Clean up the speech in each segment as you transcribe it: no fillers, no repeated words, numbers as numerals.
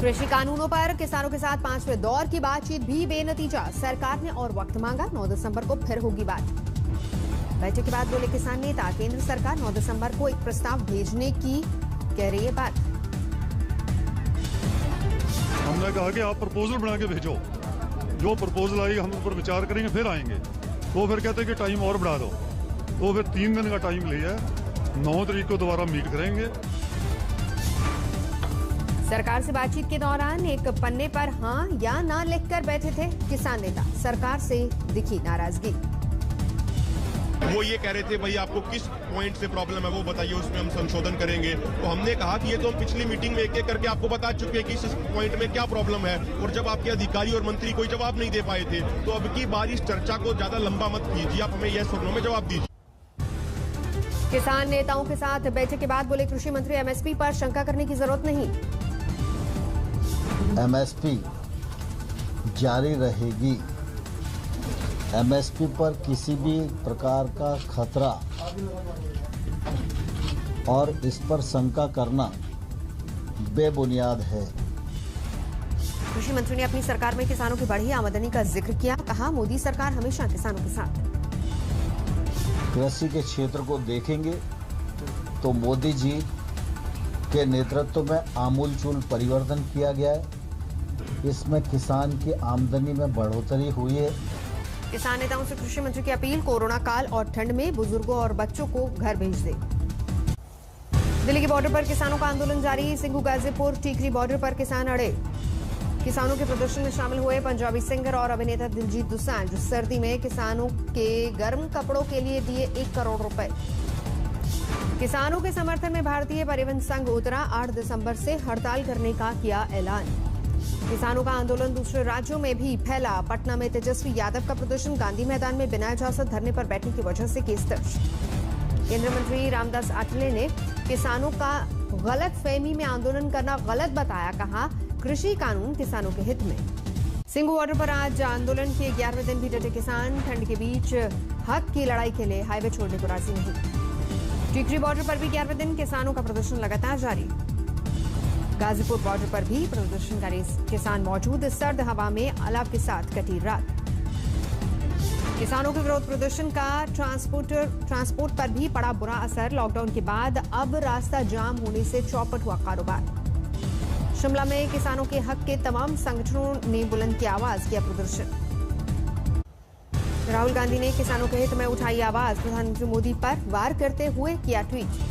कृषि कानूनों पर किसानों के साथ 5वें दौर की बातचीत भी बेनतीजा। सरकार ने और वक्त मांगा, 9 दिसंबर को फिर होगी बात। बैठक के बाद बोले किसान नेता, केंद्र सरकार 9 दिसंबर को एक प्रस्ताव भेजने की कह रही है बात। हमने कहा कि आप प्रपोजल बना के भेजो, जो प्रपोजल आएगी हम उस पर विचार करेंगे, फिर आएंगे। तो फिर कहते हैं कि टाइम और बढ़ा दो, तो फिर 3 दिन का टाइम लिया है, 9 तारीख को दोबारा मीट करेंगे। सरकार से बातचीत के दौरान एक पन्ने पर हां या ना लिखकर बैठे थे किसान नेता। सरकार से दिखी नाराजगी। वो ये कह रहे थे भाई आपको किस पॉइंट से प्रॉब्लम है वो बताइए, उसमें हम संशोधन करेंगे। तो हमने कहा कि ये तो हम पिछली मीटिंग में एक-एक करके आपको बता चुके हैं कि इस पॉइंट में क्या प्रॉब्लम है, और जब आपके अधिकारी और मंत्री कोई जवाब नहीं दे पाए थे, तो अब की बार इस चर्चा को ज्यादा लंबा मत कीजिए, आप हमें यस और नो में जवाब दीजिए। किसान नेताओं के साथ बैठक के बाद बोले कृषि मंत्री, एमएसपी पर शंका करने की जरूरत नहीं। एमएसपी जारी रहेगी। एमएसपी पर किसी भी प्रकार का खतरा और इस पर शंका करना बेबुनियाद है। कृषि मंत्री ने अपनी सरकार में किसानों की बढ़ी आमदनी का जिक्र किया। कहा, मोदी सरकार हमेशा किसानों के साथ। कृषि के क्षेत्र को देखेंगे तो मोदी जी के नेतृत्व में आमूलचूल परिवर्तन किया गया है। इसमें किसान की आमदनी में बढ़ोतरी हुई है। किसान नेताओं से कृषि मंत्री की अपील, कोरोना काल और ठंड में बुजुर्गों और बच्चों को घर भेज दे। दिल्ली के बॉर्डर पर किसानों का आंदोलन जारी। सिंघू गाजीपुर टीकरी बॉर्डर पर किसान अड़े। किसानों के प्रदर्शन में शामिल हुए पंजाबी सिंगर और अभिनेता दिलजीत दोसांझ। सर्दी में किसानों के गर्म कपड़ों के लिए दिए 1 करोड़ रुपए। किसानों के समर्थन में भारतीय परिवहन संघ उतरा। 8 दिसंबर से हड़ताल करने का किया ऐलान। किसानों का आंदोलन दूसरे राज्यों में भी फैला। पटना में तेजस्वी यादव का प्रदर्शन। गांधी मैदान में बिना इजाजत धरने पर बैठने की वजह से केस दर्ज। केंद्रीय मंत्री रामदास आठवले ने किसानों का गलतफहमी में आंदोलन करना गलत बताया। कहा, कृषि कानून किसानों के हित में। सिंघू बॉर्डर पर आज आंदोलन के 11वें दिन भी डटे किसान। ठंड के बीच हक की लड़ाई के लिए हाईवे छोड़ने को राजी नहीं। टिकरी बॉर्डर पर भी 11वें दिन किसानों का प्रदर्शन लगातार जारी। गाजीपुर बॉर्डर पर भी प्रदर्शनकारी किसान मौजूद। सर्द हवा में अलाव के साथ कटी रात। किसानों के विरोध प्रदर्शन का ट्रांसपोर्ट पर भी पड़ा बुरा असर। लॉकडाउन के बाद अब रास्ता जाम होने से चौपट हुआ कारोबार। शिमला में किसानों के हक के तमाम संगठनों ने बुलंद की आवाज किया प्रदर्शन। राहुल गांधी ने किसानों के हित में उठाई आवाज। प्रधानमंत्री मोदी पर वार करते हुए किया ट्वीट।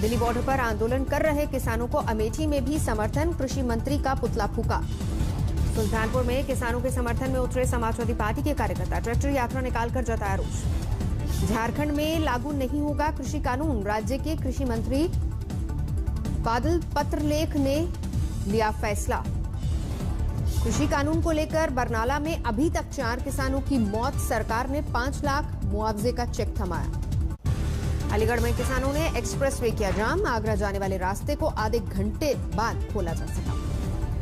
दिल्ली बॉर्डर पर आंदोलन कर रहे किसानों को अमेठी में भी समर्थन। कृषि मंत्री का पुतला फूका। सुल्तानपुर में किसानों के समर्थन में उतरे समाजवादी पार्टी के कार्यकर्ता। ट्रैक्टर यात्रा निकालकर जताया रोष। झारखंड में लागू नहीं होगा कृषि कानून। राज्य के कृषि मंत्री बादल पत्रलेख ने लिया फैसला। कृषि कानून को लेकर बरनाला में अभी तक 4 किसानों की मौत। सरकार ने 5 लाख मुआवजे का चेक थमाया। अलीगढ़ में किसानों ने एक्सप्रेसवे किया जाम। आगरा जाने वाले रास्ते को आधे घंटे बाद खोला जा सका।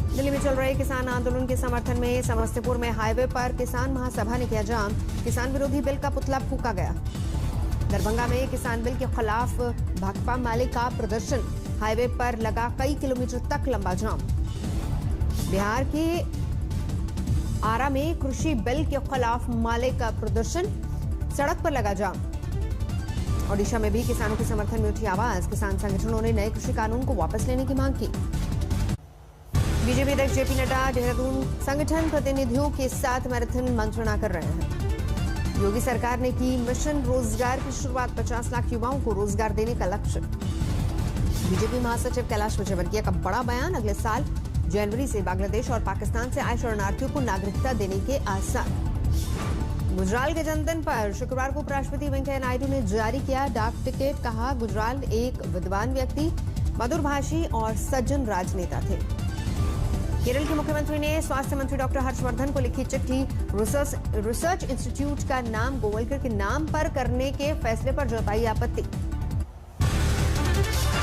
दिल्ली में चल रहे किसान आंदोलन के समर्थन में समस्तीपुर में हाईवे पर किसान महासभा ने किया जाम। किसान विरोधी बिल का पुतला फूका गया। दरभंगा में किसान बिल के खिलाफ भाकपा माले का प्रदर्शन। हाईवे पर लगा कई किलोमीटर तक लंबा जाम। बिहार के आरा में कृषि बिल के खिलाफ माले का प्रदर्शन। सड़क पर लगा जाम। ओडिशा में भी किसानों के समर्थन में उठी आवाज। किसान संगठनों ने नए कृषि कानून को वापस लेने की मांग की। बीजेपी अध्यक्ष जेपी नड्डा देहरादून संगठन प्रतिनिधियों के साथ मैराथन मंत्रणा कर रहे हैं। योगी सरकार ने की मिशन रोजगार की शुरुआत। 50 लाख युवाओं को रोजगार देने का लक्ष्य। बीजेपी महासचिव कैलाश विजयवर्गीय का बड़ा बयान। अगले साल जनवरी से बांग्लादेश और पाकिस्तान से आए शरणार्थियों को नागरिकता देने के आसार। गुजराल के जन्मदिन पर शुक्रवार को उपराष्ट्रपति वेंकैया नायडू ने जारी किया डाक टिकट। कहा, गुजराल एक विद्वान व्यक्ति, मधुरभाषी और सज्जन राजनेता थे। केरल के मुख्यमंत्री ने स्वास्थ्य मंत्री डॉक्टर हर्षवर्धन को लिखी चिट्ठी। रिसर्च इंस्टीट्यूट का नाम गोवलकर के नाम पर करने के फैसले पर जताई आपत्ति।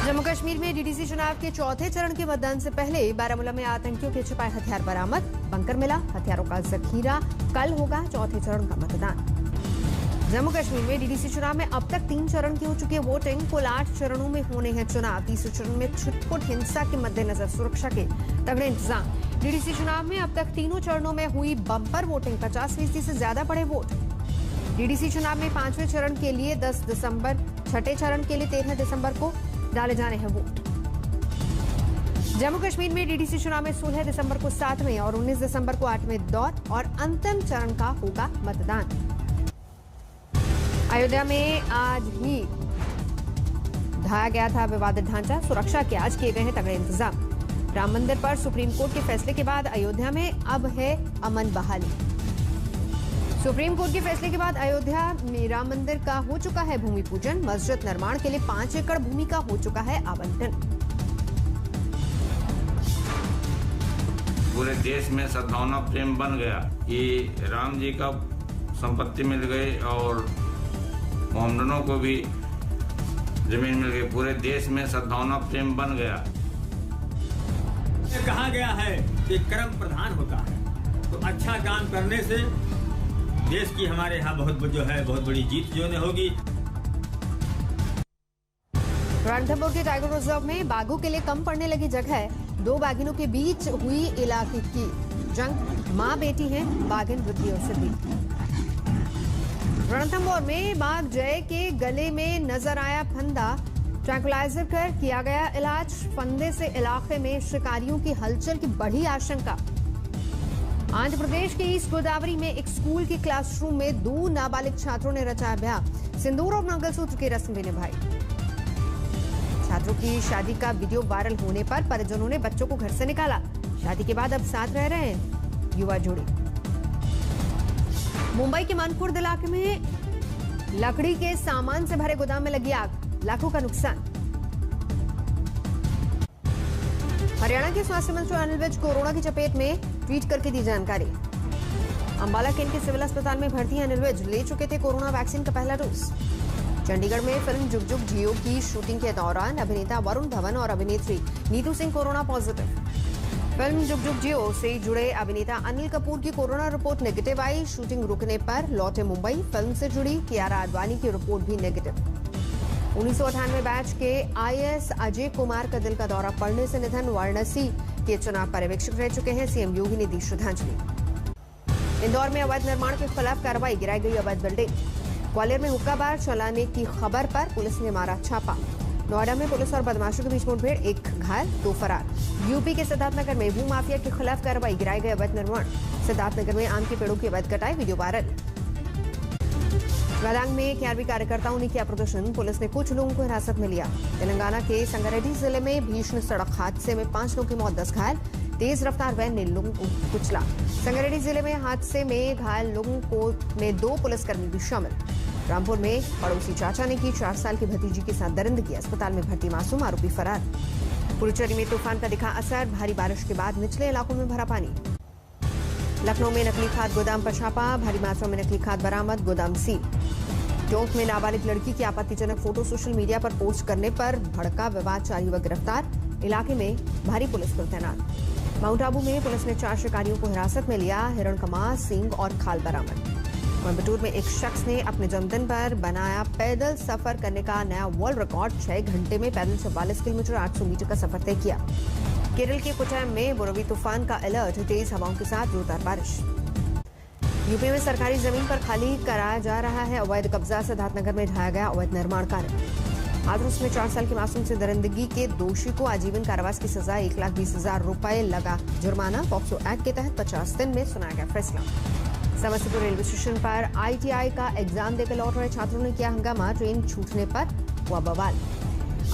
जम्मू कश्मीर में डीडीसी चुनाव के चौथे चरण के मतदान से पहले बारामूला में आतंकियों के छिपाए हथियार बरामद। बंकर मिला, हथियारों का जखीरा। कल होगा चौथे चरण का मतदान। जम्मू कश्मीर में डीडीसी चुनाव में अब तक 3 चरण की हो चुकी है वोटिंग। कुल 8 चरणों में होने हैं चुनाव। तीसरे चरण में छिटपुट हिंसा के मद्देनजर सुरक्षा के तगड़े इंतजाम। डीडीसी चुनाव में अब तक तीनों चरणों में हुई बम्पर वोटिंग। 50% से ज्यादा पड़े वोट। डीडीसी चुनाव में 5वें चरण के लिए 10 दिसंबर, छठे चरण के लिए 13 दिसंबर को डाले जाने हैं वोट। जम्मू कश्मीर में डीडीसी चुनाव में 16 दिसंबर को 7वें और 19 दिसंबर को 8वें दौर और अंतिम चरण का होगा मतदान। अयोध्या में आज ही ढाया गया था विवादित ढांचा। सुरक्षा के आज किए गए हैं तगड़े इंतजाम। राम मंदिर पर सुप्रीम कोर्ट के फैसले के बाद अयोध्या में अब है अमन बहाली। सुप्रीम कोर्ट के फैसले के बाद अयोध्या में राम मंदिर का हो चुका है भूमि पूजन। मस्जिद निर्माण के लिए 5 एकड़ भूमि का हो चुका है आवंटन। पूरे देश में सद्भावना प्रेम बन गया। ये राम जी का संपत्ति मिल गई और मोहम्मदनों को भी जमीन मिल गई। पूरे देश में सद्भावना प्रेम बन गया। कहा गया है कि कर्म प्रधान होता है, तो अच्छा काम करने से देश की हमारे यहाँ बहुत बड़ी जीत जो होगी। रणथंभौर के टाइगर रिजर्व में बाघों के लिए कम पड़ने लगी जगह। 2 बाघिनों के बीच हुई इलाके की जंग। मां बेटी हैं बाघिन वृद्धि और सिद्धि। रणथंभौर में बाघ जय के गले में नजर आया फंदा। ट्रैंकुलाइजर कर किया गया इलाज। फंदे से इलाके में शिकारियों की हलचल की बढ़ी आशंका। आंध्र प्रदेश के ईस्ट गोदावरी में एक स्कूल की क्लासरूम में 2 नाबालिग छात्रों ने रचाया ब्याह। सिंदूर और मंगलसूत्र की रस्म भी निभाई। छात्रों की शादी का वीडियो वायरल होने पर परिजनों ने बच्चों को घर से निकाला। शादी के बाद अब साथ रह रहे हैं युवा जोड़ी। मुंबई के मानखुर्द इलाके में लकड़ी के सामान से भरे गोदाम में लगी आग। लाखों का नुकसान। हरियाणा के स्वास्थ्य मंत्री अनिल विज कोरोना की चपेट में, ट्वीट करके दी जानकारी। अंबाला कैंट के सिविल अस्पताल में भर्ती अनिल विज ले चुके थे कोरोना वैक्सीन का पहला डोज। चंडीगढ़ में फिल्म जुग जुग जियो की शूटिंग के दौरान अभिनेता वरुण धवन और अभिनेत्री Neetu Singh corona positive. Film जुग जुग जियो से जुड़े अभिनेता अनिल कपूर की कोरोना रिपोर्ट नेगेटिव आई। शूटिंग रुकने पर लौटे मुंबई। फिल्म से जुड़ी कियारा आडवाणी की रिपोर्ट भी नेगेटिव। 1998 बैच के आईएएस अजय कुमार का दिल का दौरा पड़ने से निधन। वाराणसी के चुनाव पर्यवेक्षक रह चुके हैं। सीएम योगी ने दी श्रद्धांजलि। इंदौर में अवैध निर्माण के खिलाफ कार्रवाई। गिराई गई अवैध बिल्डिंग। ग्वालियर में हुक्का बार चलाने की खबर पर पुलिस ने मारा छापा। नोएडा में पुलिस और बदमाशों के बीच मुठभेड़। 1 घायल 2 फरार। यूपी के सिद्धार्थनगर में भू माफिया के खिलाफ कार्रवाई। गिराए गए अवैध निर्माण। सिद्धार्थनगर में आम के पेड़ों की अवैध कटाई, वीडियो वायरल। गदांग में केआरबी कार्यकर्ताओं ने किया प्रदर्शन। पुलिस ने कुछ लोगों को हिरासत में लिया। तेलंगाना के संगारेड्डी जिले में भीषण सड़क हादसे में 5 लोगों की मौत, 10 घायल। तेज रफ्तार वैन ने लोगों को कुचला। संगारेड्डी जिले में हादसे में घायल लोगों में 2 पुलिसकर्मी भी शामिल। रामपुर में पड़ोसी चाचा ने की 4 साल की भतीजी के साथ दरिंदगी। अस्पताल में भर्ती मासूम, आरोपी फरार। पुडुचेरी में तूफान का दिखा असर। भारी बारिश के बाद निचले इलाकों में भरा पानी। लखनऊ में नकली खाद गोदाम पर छापा। भारी मात्रा में नकली खाद बरामद, गोदाम सील। टोंक में नाबालिग लड़की की आपत्तिजनक फोटो सोशल मीडिया पर पोस्ट करने पर भड़का विवाद, 4 युवक गिरफ्तार। इलाके में भारी पुलिस बल तैनात। माउंट आबू में पुलिस ने 4 शिकारियों को हिरासत में लिया। हिरण का मांस, सींग और खाल बरामद। कोयम्बटूर में एक शख्स ने अपने जन्मदिन पर बनाया पैदल सफर करने का नया वर्ल्ड रिकॉर्ड। 6 घंटे में पैदल 44 किलोमीटर 800 मीटर का सफर तय किया। केरल के कोट्टयम में बुरेवी तूफान का अलर्ट। तेज हवाओं के साथ जोरदार बारिश। यूपी में सरकारी जमीन पर खाली कराया जा रहा है अवैध कब्जा। सिद्धार्थनगर में ढाया गया अवैध निर्माण कार्य। हाथरस में 4 साल के मासूम से दरिंदगी के दोषी को आजीवन कारावास की सजा, 1,20,000 रुपए लगा जुर्माना। पॉक्सो एक्ट के तहत 50 दिन में सुनाया गया फैसला। समस्तीपुर रेलवे स्टेशन पर आईटीआई का एग्जाम देकर लौट रहे छात्रों ने किया हंगामा। ट्रेन छूटने पर हुआ बवाल।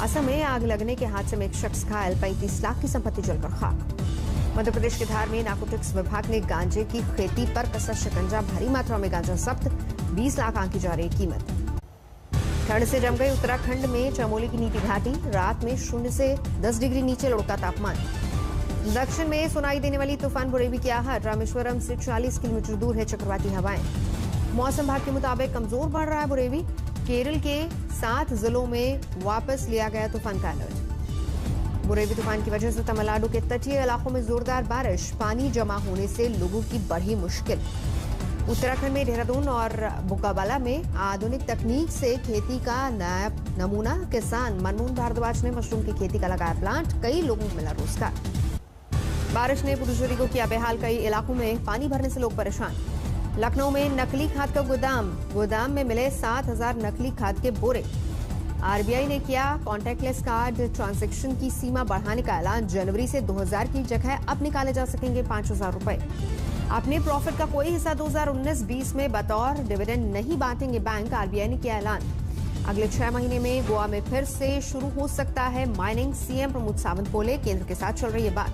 असम में आग लगने के हादसे में एक शख्स घायल, 35 लाख की संपत्ति जलकर खाक। मध्य प्रदेश के धार में नारकोटिक्स विभाग ने गांजे की खेती पर कसा शिकंजा। भारी मात्रा में गांजा जब्त, 20 लाख आंकी जा रही कीमत। ठंड से जम गई उत्तराखंड में चमोली की नीति घाटी। रात में 0 से 10 डिग्री नीचे लुढ़का तापमान। दक्षिण में सुनाई देने वाली तूफान बुरेवी की आहट। रामेश्वरम से 40 किलोमीटर दूर है चक्रवाती हवाएं। मौसम विभाग के मुताबिक कमजोर बढ़ रहा है बुरेवी। केरल के 7 जिलों में वापस लिया गया तूफान का अलर्ट। बुरेवी तूफान की वजह से तमिलनाडु के तटीय इलाकों में जोरदार बारिश। पानी जमा होने से लोगों की बढ़ी मुश्किल। उत्तराखंड में देहरादून और मुकाबला में आधुनिक तकनीक से खेती का नया नमूना। किसान मनमोहन भारद्वाज ने मशरूम की खेती का लगाया प्लांट, कई लोगों को मिला रोजगार। बारिश ने पुडुचेरी को किया बेहाल, कई इलाकों में पानी भरने से लोग परेशान। लखनऊ में नकली खाद का गोदाम में मिले 7,000 नकली खाद के बोरे। आरबीआई ने किया कॉन्टैक्टलेस कार्ड ट्रांजैक्शन की सीमा बढ़ाने का ऐलान, जनवरी से 2,000 की जगह अब निकाले जा सकेंगे 5,000 रुपए। अपने प्रॉफिट का कोई हिस्सा 2019-20 में बतौर डिविडेंड नहीं बांटेंगे बैंक, आरबीआई ने किया ऐलान। अगले 6 महीने में गोवा में फिर से शुरू हो सकता है माइनिंग, सीएम प्रमोद सावंत बोले, केंद्र के साथ चल रही है बात।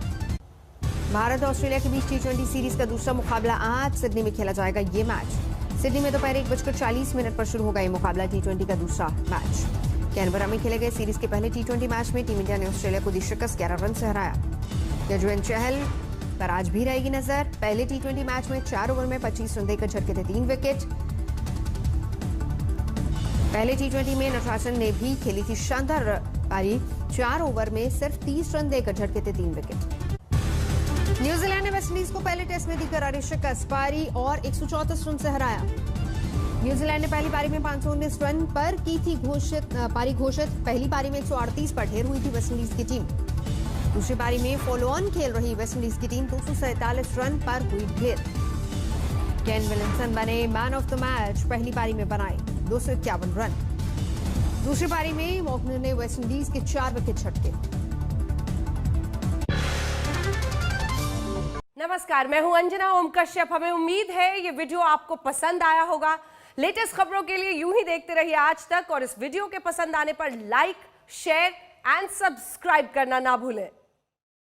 भारत और ऑस्ट्रेलिया के बीच T20 सीरीज का दूसरा मुकाबला आज सिडनी में खेला जाएगा। ये मैच सिडनी में दोपहर 1:40 पर शुरू होगा। ये मुकाबला T20 का दूसरा मैच कैनबरा में खेले गए सीरीज के पहले T20 मैच में टीम इंडिया ने ऑस्ट्रेलिया को दी शिकस्त, 11 रन से हराया। यजुवेंद्र चहल पर आज भी रहेगी नजर। पहले T20 मैच में 4 ओवर में 25 रन देकर झटके थे 3 विकेट। पहले T20 में नटराजन ने भी खेली थी शानदार पारी, 4 ओवर में सिर्फ 30 रन देकर झटके थे 3 विकेट। न्यूजीलैंड ने वेस्टइंडीज को पहले टेस्ट में दी करारी शिकस्त, पारी और 134 रन से हराया। न्यूजीलैंड ने पहली पारी में 519 रन पर की थी पारी घोषित। पहली पारी में 138 पर ढेर हुई थी वेस्टइंडीज की टीम। दूसरी पारी में फॉलो ऑन खेल रही वेस्टइंडीज की टीम 247 रन पर हुई ढेर। केन विलियमसन बने मैन ऑफ द मैच, पहली पारी में बनाए 251 रन। दूसरी पारी में मॉकनर ने वेस्टइंडीज के 4 विकेट झटके। नमस्कार, मैं हूं अंजना ओम कश्यप। हमें उम्मीद है ये वीडियो आपको पसंद आया होगा। लेटेस्ट खबरों के लिए यूं ही देखते रहिए आज तक, और इस वीडियो के पसंद आने पर लाइक, शेयर एंड सब्सक्राइब करना ना भूलें।